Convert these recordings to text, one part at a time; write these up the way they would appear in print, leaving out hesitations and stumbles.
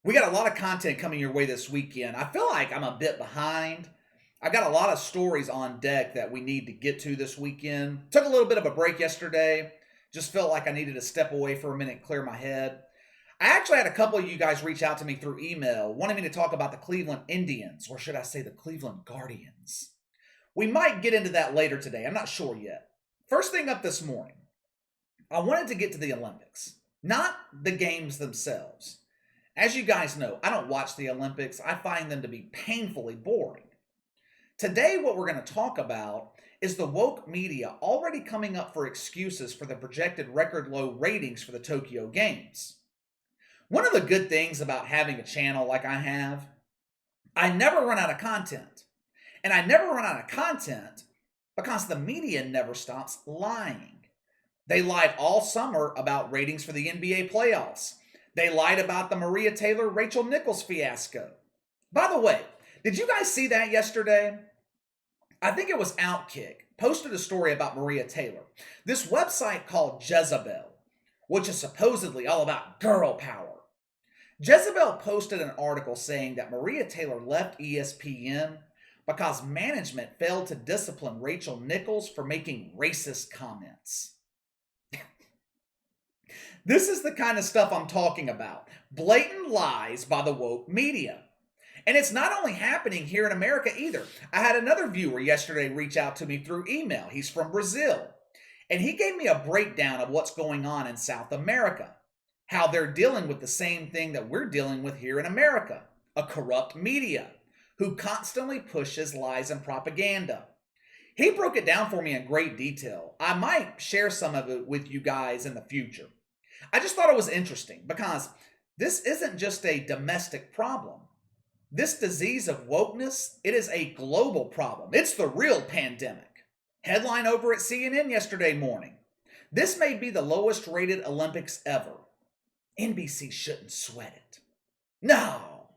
We got a lot of content coming your way this weekend. I feel like I'm a bit behind. I got a lot of stories on deck that we need to get to this weekend. Took a little bit of a break yesterday. Just felt like I needed to step away for a minute and clear my head. I actually had a couple of you guys reach out to me through email wanting me to talk about the Cleveland Indians, or should I say the Cleveland Guardians. We might get into that later today. I'm not sure yet. First thing up this morning, I wanted to get to the Olympics, not the games themselves. As you guys know, I don't watch the Olympics. I find them to be painfully boring. Today, what we're going to talk about is the woke media already coming up for excuses for the projected record low ratings for the Tokyo Games. One of the good things about having a channel like I have, I never run out of content. And I never run out of content because the media never stops lying. They lied all summer about ratings for the NBA playoffs. They lied about the Maria Taylor-Rachel Nichols fiasco. By the way, did you guys see that yesterday? I think it was Outkick posted a story about Maria Taylor. This website called Jezebel, which is supposedly all about girl power. Jezebel posted an article saying that Maria Taylor left ESPN because management failed to discipline Rachel Nichols for making racist comments. This is the kind of stuff I'm talking about. Blatant lies by the woke media. And it's not only happening here in America either. I had another viewer yesterday reach out to me through email. He's from Brazil. And he gave me a breakdown of what's going on in South America. How they're dealing with the same thing that we're dealing with here in America. A corrupt media who constantly pushes lies and propaganda. He broke it down for me in great detail. I might share some of it with you guys in the future. I just thought it was interesting because this isn't just a domestic problem. This disease of wokeness, it is a global problem. It's the real pandemic. Headline over at CNN yesterday morning. This may be the lowest rated Olympics ever. NBC shouldn't sweat it. No.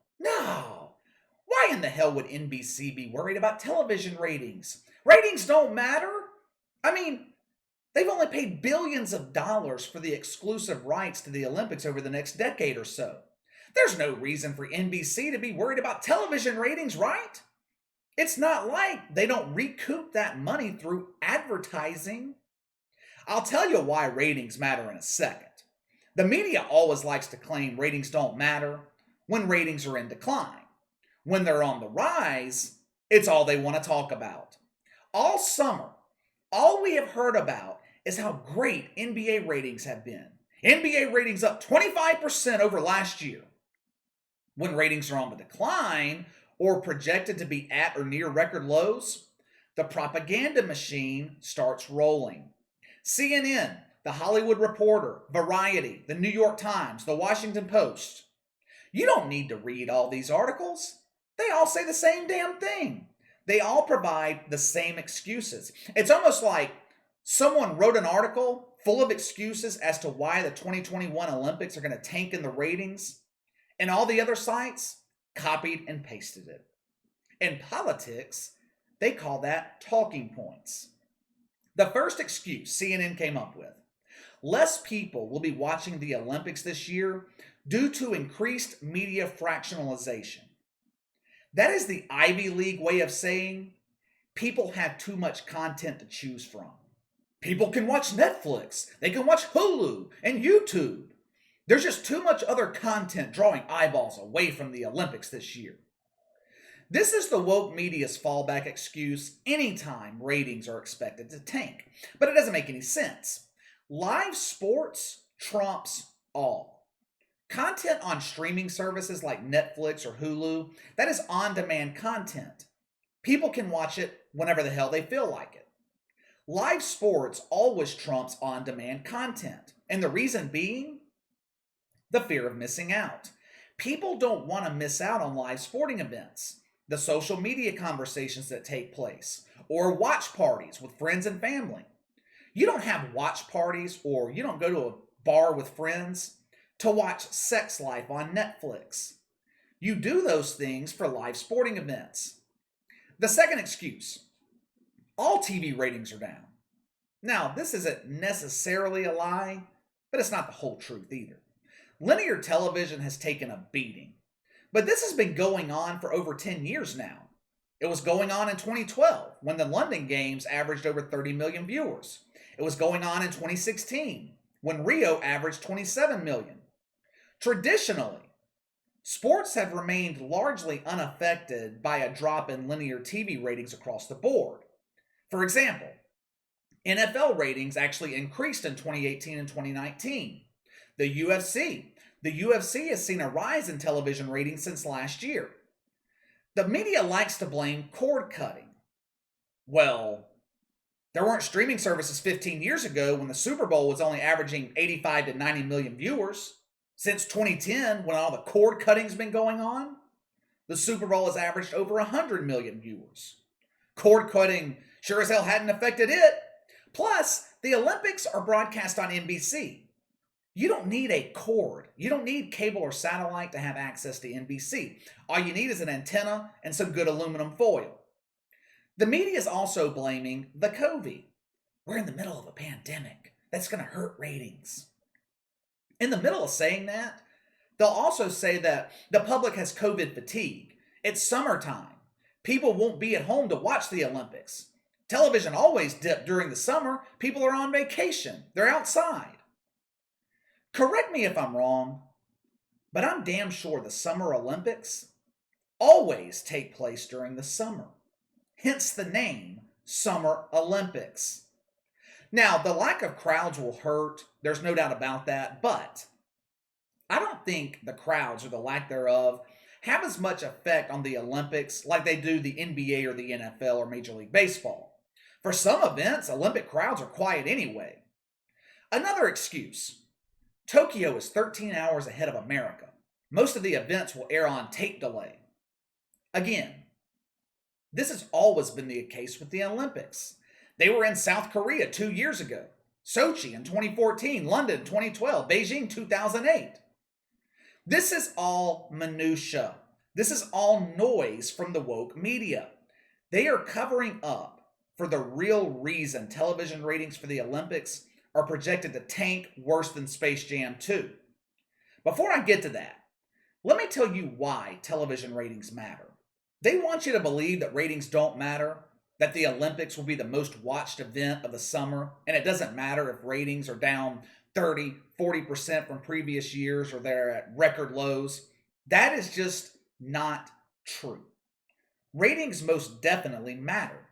Why in the hell would NBC be worried about television ratings? Ratings don't matter. I mean, they've only paid billions of dollars for the exclusive rights to the Olympics over the next decade or so. There's no reason for NBC to be worried about television ratings, right? It's not like they don't recoup that money through advertising. I'll tell you why ratings matter in a second. The media always likes to claim ratings don't matter when ratings are in decline. When they're on the rise, it's all they want to talk about. All summer, all we have heard about is how great NBA ratings have been. NBA ratings up 25% over last year. When ratings are on the decline or projected to be at or near record lows, the propaganda machine starts rolling. CNN, The Hollywood Reporter, Variety, The New York Times, The Washington Post. You don't need to read all these articles. They all say the same damn thing. They all provide the same excuses. It's almost like someone wrote an article full of excuses as to why the 2021 Olympics are going to tank in the ratings, and all the other sites copied and pasted it. In politics, they call that talking points. The first excuse CNN came up with: less people will be watching the Olympics this year due to increased media fractionalization. That is the Ivy League way of saying people have too much content to choose from. People can watch Netflix, they can watch Hulu and YouTube. There's just too much other content drawing eyeballs away from the Olympics this year. This is the woke media's fallback excuse anytime ratings are expected to tank. But it doesn't make any sense. Live sports trumps all. Content on streaming services like Netflix or Hulu, that is on-demand content. People can watch it whenever the hell they feel like it. Live sports always trumps on-demand content. And the reason being, the fear of missing out. People don't want to miss out on live sporting events, the social media conversations that take place, or watch parties with friends and family. You don't have watch parties or you don't go to a bar with friends to watch Sex Life on Netflix. You do those things for live sporting events. The second excuse: all TV ratings are down. Now, this isn't necessarily a lie, but it's not the whole truth either. Linear television has taken a beating, but this has been going on for over 10 years now. It was going on in 2012 when the London Games averaged over 30 million viewers. It was going on in 2016 when Rio averaged 27 million. Traditionally, sports have remained largely unaffected by a drop in linear TV ratings across the board. For example, NFL ratings actually increased in 2018 and 2019. The UFC has seen a rise in television ratings since last year. The media likes to blame cord cutting. Well, there weren't streaming services 15 years ago when the Super Bowl was only averaging 85 to 90 million viewers. Since 2010, when all the cord cutting's been going on, the Super Bowl has averaged over 100 million viewers. Cord cutting sure as hell hadn't affected it. Plus, the Olympics are broadcast on NBC. You don't need a cord. You don't need cable or satellite to have access to NBC. All you need is an antenna and some good aluminum foil. The media is also blaming the COVID. We're in the middle of a pandemic. That's going to hurt ratings. In the middle of saying that, they'll also say that the public has COVID fatigue. It's summertime. People won't be at home to watch the Olympics. Television always dipped during the summer. People are on vacation. They're outside. Correct me if I'm wrong, but I'm damn sure the Summer Olympics always take place during the summer. Hence the name, Summer Olympics. Now, the lack of crowds will hurt. There's no doubt about that. But I don't think the crowds or the lack thereof have as much effect on the Olympics like they do the NBA or the NFL or Major League Baseball. For some events, Olympic crowds are quiet anyway. Another excuse. Tokyo is 13 hours ahead of America. Most of the events will air on tape delay. Again, this has always been the case with the Olympics. They were in South Korea 2 years ago, Sochi in 2014, London in 2012, Beijing 2008. This is all minutia. This is all noise from the woke media. They are covering up for the real reason television ratings for the Olympics are projected to tank worse than Space Jam 2. Before I get to that, let me tell you why television ratings matter. They want you to believe that ratings don't matter, that the Olympics will be the most watched event of the summer, and it doesn't matter if ratings are down 30, 40% from previous years or they're at record lows. That is just not true. Ratings most definitely matter.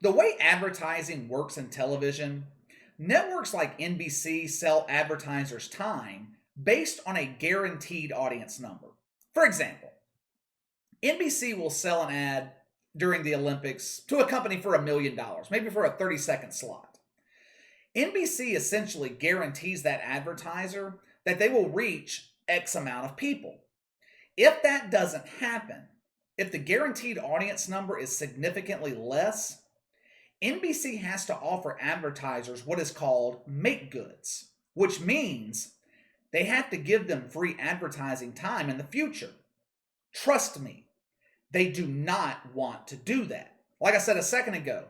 The way advertising works in television, networks like NBC sell advertisers time based on a guaranteed audience number. For example, NBC will sell an ad during the Olympics to a company for $1 million, maybe for a 30-second slot. NBC essentially guarantees that advertiser that they will reach X amount of people. If that doesn't happen, if the guaranteed audience number is significantly less, NBC has to offer advertisers what is called make goods, which means they have to give them free advertising time in the future. Trust me, they do not want to do that. Like I said a second ago,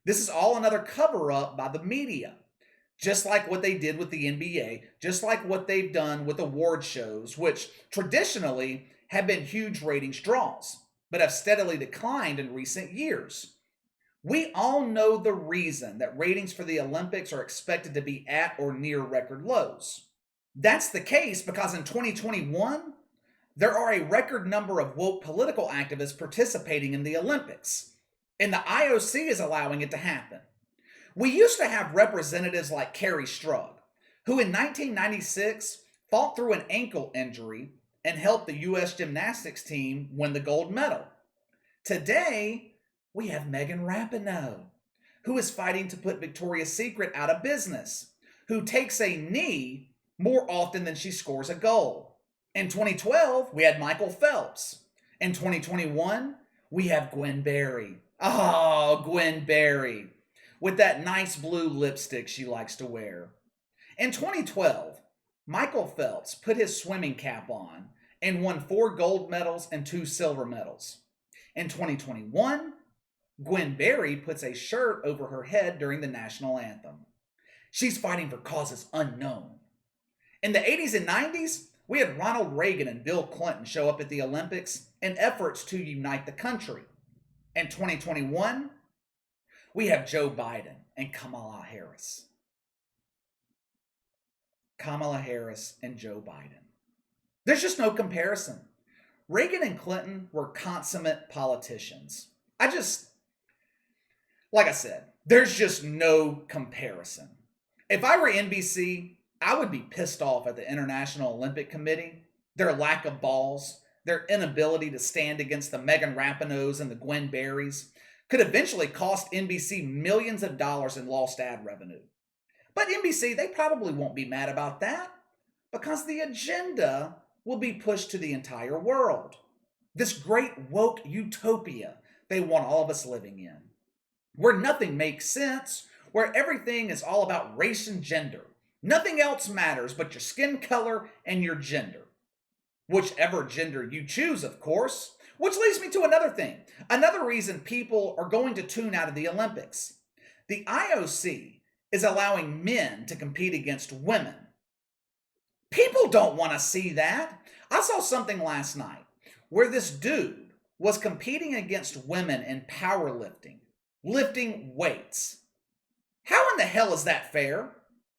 this is all another cover-up by the media. Just like what they did with the NBA, just like what they've done with award shows, which traditionally have been huge ratings draws, but have steadily declined in recent years. We all know the reason that ratings for the Olympics are expected to be at or near record lows. That's the case because in 2021, there are a record number of woke political activists participating in the Olympics, and the IOC is allowing it to happen. We used to have representatives like Carrie Strug, who in 1996 fought through an ankle injury and helped the U.S. gymnastics team win the gold medal. Today, we have Rapinoe, who is fighting to put Victoria's Secret out of business, who takes a knee more often than she scores a goal. In 2012, we had Michael Phelps. In 2021, we have Gwen Berry. Oh, Gwen Berry, with that nice blue lipstick she likes to wear. In 2012, Michael Phelps put his swimming cap on and won 4 gold medals and 2 silver medals. In 2021, Gwen Berry puts a shirt over her head during the national anthem. She's fighting for causes unknown. In the 80s and 90s, we had Ronald Reagan and Bill Clinton show up at the Olympics in efforts to unite the country. In 2021, we have Joe Biden and Kamala Harris. Kamala Harris and Joe Biden. There's just no comparison. Reagan and Clinton were consummate politicians. Like I said, there's just no comparison. If I were NBC, I would be pissed off at the International Olympic Committee, their lack of balls, their inability to stand against the Megan Rapinoes and the Gwen Berries could eventually cost NBC millions of dollars in lost ad revenue. But NBC, they probably won't be mad about that because the agenda will be pushed to the entire world. This great woke utopia they want all of us living in, where nothing makes sense, where everything is all about race and gender. Nothing else matters but your skin color and your gender. Whichever gender you choose, of course. Which leads me to another thing. Another reason people are going to tune out of the Olympics. The IOC is allowing men to compete against women. People don't want to see that. I saw something last night where this dude was competing against women in powerlifting, lifting weights. How in the hell is that fair?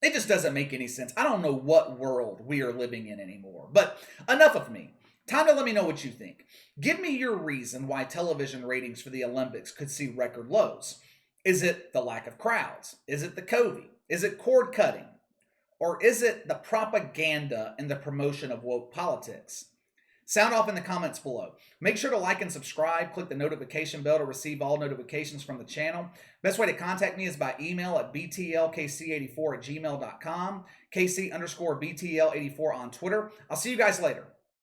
It just doesn't make any sense. I don't know what world we are living in anymore. But enough of me. Time to let me know what you think. Give me your reason why television ratings for the Olympics could see record lows. Is it the lack of crowds? Is it the COVID? Is it cord cutting? Or is it the propaganda and the promotion of woke politics? Sound off in the comments below. Make sure to like and subscribe. Click the notification bell to receive all notifications from the channel. Best way to contact me is by email at btlkc84@gmail.com, KC_BTL84 on Twitter. I'll see you guys later.